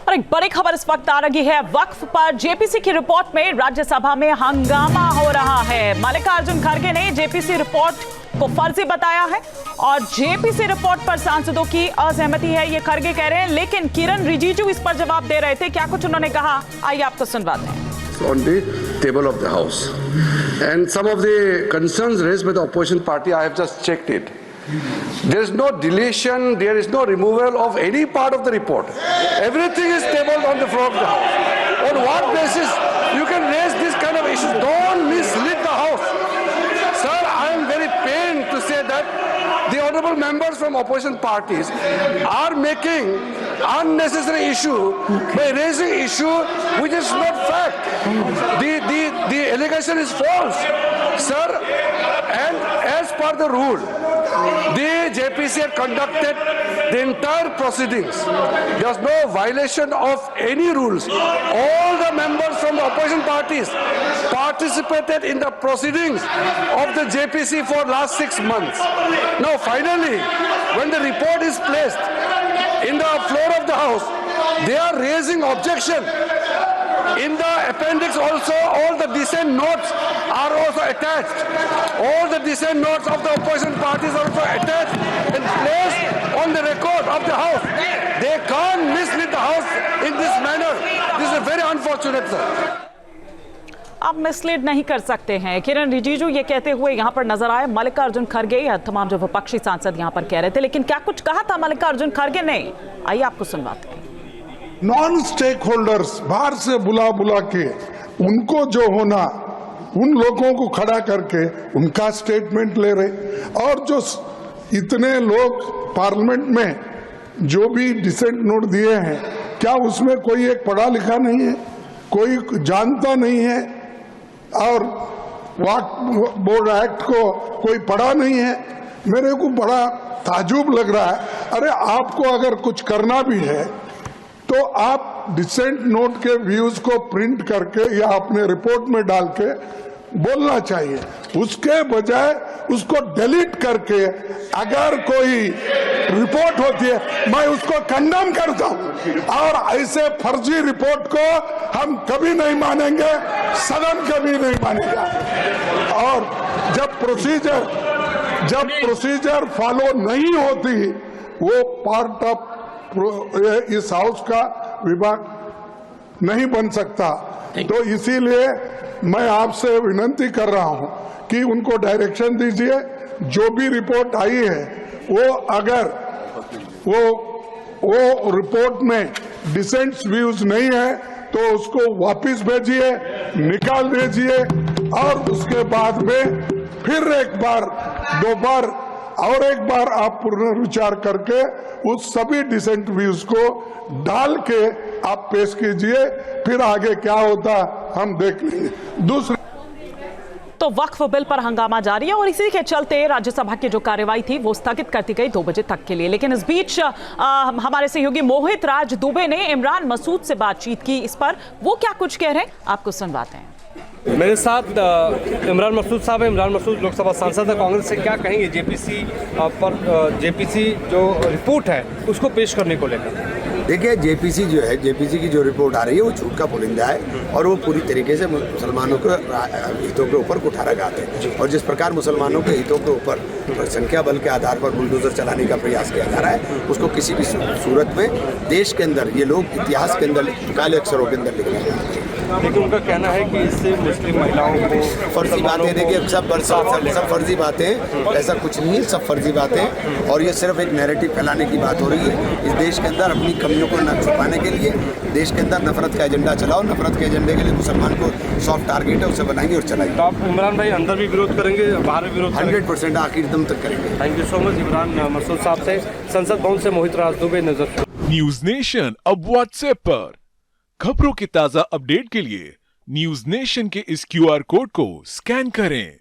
और एक बड़ी खबर इस वक्त आ रही है। वक्फ पर जेपीसी की रिपोर्ट में राज्यसभा में हंगामा हो रहा है। मल्लिकार्जुन खड़गे ने जेपीसी रिपोर्ट को फर्जी बताया है और जेपीसी रिपोर्ट पर सांसदों की असहमति है, ये खड़गे कह रहे हैं। लेकिन किरण रिजिजू इस पर जवाब दे रहे थे। क्या कुछ उन्होंने कहा, आइए आपको सुनवाते हैं। On the table of the House, and some of the concerns raised by the opposition party, I have just checked it. There is no deletion, there is no removal of any part of the report. Everything is tabled on the floor of the House. On what basis you can raise this kind of issues? Don't mislead the House. Sir, I am very pained to say that the honorable members from opposition parties are making unnecessary issue by raising issue which is not fact. The allegation is false, sir, and as per the rule, the JPC had conducted the entire proceedings. There was no violation of any rules. All the members from the opposition parties participated in the proceedings of the JPC for last 6 months. Now finally, when the report is placed in the floor of the House, they are raising objection. In the appendix also, all the dissent notes are also attached. All the dissent notes of the opposition parties are also attached and placed on the record of the House. They can't mislead the House in this manner. This is very unfortunate, sir. आप mislead नहीं कर सकते हैं, किरण रिजिजू ये कहते हुए यहाँ पर नजर आए। मल्लिकार्जुन खड़गे या तमाम जो विपक्षी सांसद यहाँ पर कह रहे थे, लेकिन क्या कुछ कहा था मल्लिकार्जुन खड़गे ने, आइए आपको सुनवाते हैं। नॉन स्टेक होल्डर्स बाहर से बुला बुला के उनको जो होना, उन लोगों को खड़ा करके उनका स्टेटमेंट ले रहे, और जो इतने लोग पार्लियामेंट में जो भी डिसेंट नोट दिए हैं, क्या उसमें कोई एक पढ़ा लिखा नहीं है, कोई जानता नहीं है, और वक्फ बोर्ड एक्ट को कोई पढ़ा नहीं है। मेरे को बड़ा ताजुब लग रहा है। अरे आपको अगर कुछ करना भी है तो आप डिसेंट नोट के व्यूज को प्रिंट करके या अपने रिपोर्ट में डाल के बोलना चाहिए, उसके बजाय उसको डिलीट करके अगर कोई रिपोर्ट होती है मैं उसको कंडेम करता हूं। और ऐसे फर्जी रिपोर्ट को हम कभी नहीं मानेंगे, सदन कभी नहीं मानेगा। और जब प्रोसीजर फॉलो नहीं होती, वो पार्ट ऑफ इस हाउस का विभाग नहीं बन सकता। तो इसीलिए मैं आपसे विनती कर रहा हूं कि उनको डायरेक्शन दीजिए, जो भी रिपोर्ट आई है वो अगर वो रिपोर्ट में डिसेंट्स व्यूज नहीं है तो उसको वापस भेजिए, निकाल दीजिए, और उसके बाद में फिर एक बार, दो बार और एक बार आप पुनर्विचार करके उस सभी डिसेंट व्यूज को डाल के आप पेश कीजिए। फिर आगे क्या होता हम देख लेंगे। दूसरी तो वक्फ बिल पर हंगामा जारी है और इसी के चलते राज्यसभा की जो कार्यवाही थी वो स्थगित कर दी गई 2 बजे तक के लिए। लेकिन इस बीच हमारे सहयोगी मोहित राज दुबे ने इमरान मसूद से बातचीत की। इस पर वो क्या कुछ कह रहे हैं, आपको सुनवाते हैं। मेरे साथ इमरान मसूद साहब हैं। इमरान मसूद लोकसभा सांसद है, कांग्रेस से। क्या कहेंगे जेपीसी पर, जेपीसी जो रिपोर्ट है उसको पेश करने को लेकर? देखिए, जेपीसी जो है, जेपीसी की जो रिपोर्ट आ रही है वो झूठ का पुलिंदा है और वो पूरी तरीके से मुसलमानों के हितों के ऊपर कुठारा गाते हैं। और जिस प्रकार मुसलमानों के हितों के ऊपर संख्या बल के आधार पर बुलडोजर चलाने का प्रयास किया जा रहा है, उसको किसी भी सूरत में देश के अंदर ये लोग इतिहास के अंदर काले अक्षरों के अंदर लिखना चाहते हैं। लेकिन उनका कहना है कि इससे मुस्लिम महिलाओं को फर्जी बातें, देखिए सब फर्जी बातें, ऐसा कुछ नहीं है, सब फर्जी बातें। और ये सिर्फ एक नैरेटिव फैलाने की बात हो रही है। इस देश के अंदर अपनी कमियों को न छुपाने के लिए देश के अंदर नफरत का एजेंडा चलाओ। नफरत के एजेंडे के लिए मुसलमान को सॉफ्ट टारगेट है, उसे बनाएंगे और चलाएंगे। तो आप इमरान भाई अंदर भी विरोध करेंगे, बाहर भी विरोध? 100% आखिर दम तक करेंगे। Thank you so much Imran Masood साहब से। संसद भवन से मोहित राज दुबे, नजर। न्यूज नेशन अब व्हाट्सएप पर खबरों के ताजा अपडेट के लिए न्यूज नेशन के इस QR कोड को स्कैन करें।